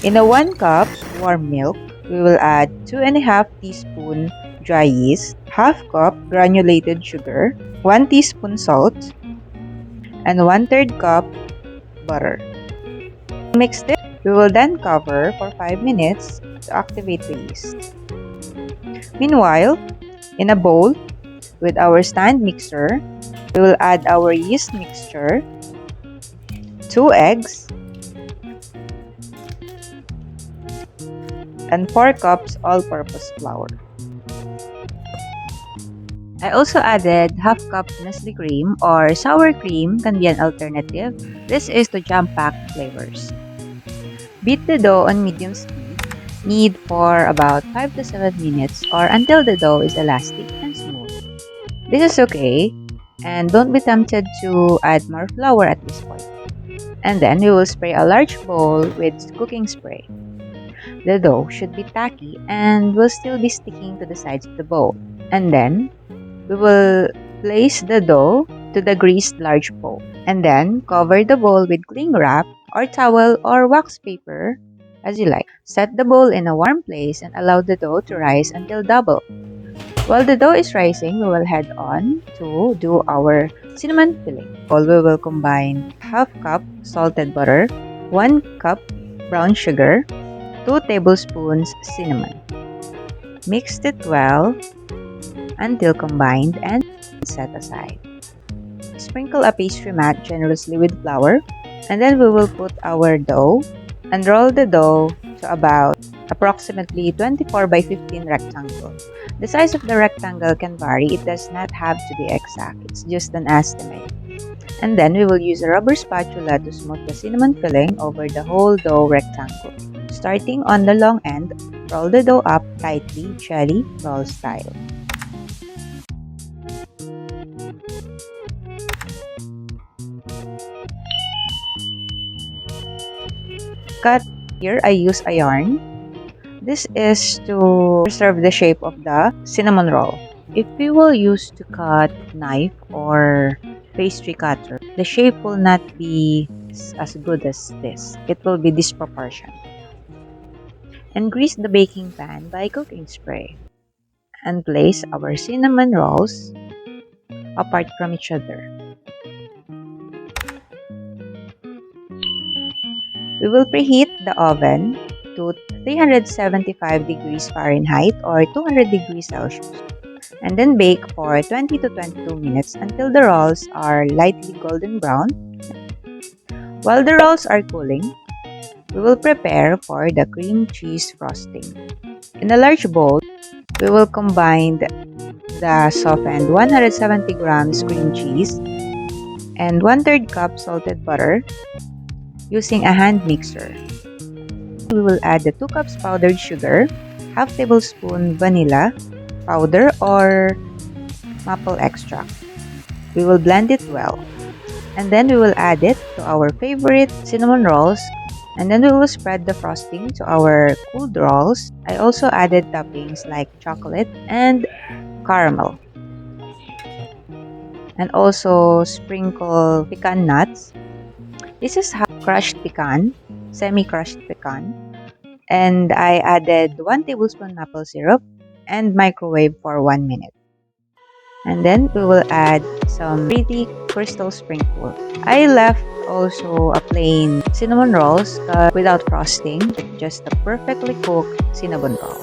In a 1 cup warm milk, we will add 2.5 teaspoon dry yeast, half cup granulated sugar, 1 teaspoon salt, and 1/3 cup butter. Mix this. We will then cover for 5 minutes to activate the yeast. Meanwhile, in a bowl with our stand mixer, we will add our yeast mixture, 2 eggs, and 4 cups all-purpose flour. I also added half cup Nestle cream or sour cream can be an alternative. This is to jam-pack flavors. Beat the dough on medium speed. Knead for about 5 to 7 minutes or until the dough is elastic and smooth. This is okay, and don't be tempted to add more flour at this point. And then we will spray a large bowl with cooking spray. The dough should be tacky and will still be sticking to the sides of the bowl. And then we will place the dough to the greased large bowl. And then cover the bowl with cling wrap or towel or wax paper as you like. Set the bowl in a warm place and allow the dough to rise until double. While the dough is rising, we will head on to do our cinnamon filling. We will combine half cup salted butter, 1 cup brown sugar, 2 tablespoons cinnamon. Mix it well until combined and set aside. Sprinkle a pastry mat generously with flour, and then we will put our dough and roll the dough to about approximately 24 by 15 rectangle. The size of the rectangle can vary. It does not have to be exact. It's just an estimate. And then we will use a rubber spatula to smooth the cinnamon filling over the whole dough rectangle. Starting on the long end, roll the dough up tightly, jelly roll style. Cut. Here I use a yarn. This is to preserve the shape of the cinnamon roll. If we will use to cut knife or pastry cutter, the shape will not be as good as this. It will be disproportionate. And grease the baking pan by cooking spray. And place our cinnamon rolls apart from each other. We will preheat the oven to 375 degrees Fahrenheit or 200 degrees Celsius, and then bake for 20 to 22 minutes until the rolls are lightly golden brown. While the rolls are cooling, we will prepare for the cream cheese frosting. In a large bowl, we will combine the softened 170 grams cream cheese and 1/3 cup salted butter using a hand mixer. We will add the 2 cups powdered sugar, half tablespoon vanilla powder or maple extract. We will blend it well. And then we will add it to our favorite cinnamon rolls. And then we will spread the frosting to our cooled rolls. I also added toppings like chocolate and caramel. And also sprinkle pecan nuts. This is crushed pecan, semi-crushed pecan, and I added 1 tablespoon maple syrup and microwave for 1 minute. And then we will add some pretty crystal sprinkle. I left also a plain cinnamon rolls without frosting, just a perfectly cooked cinnamon roll.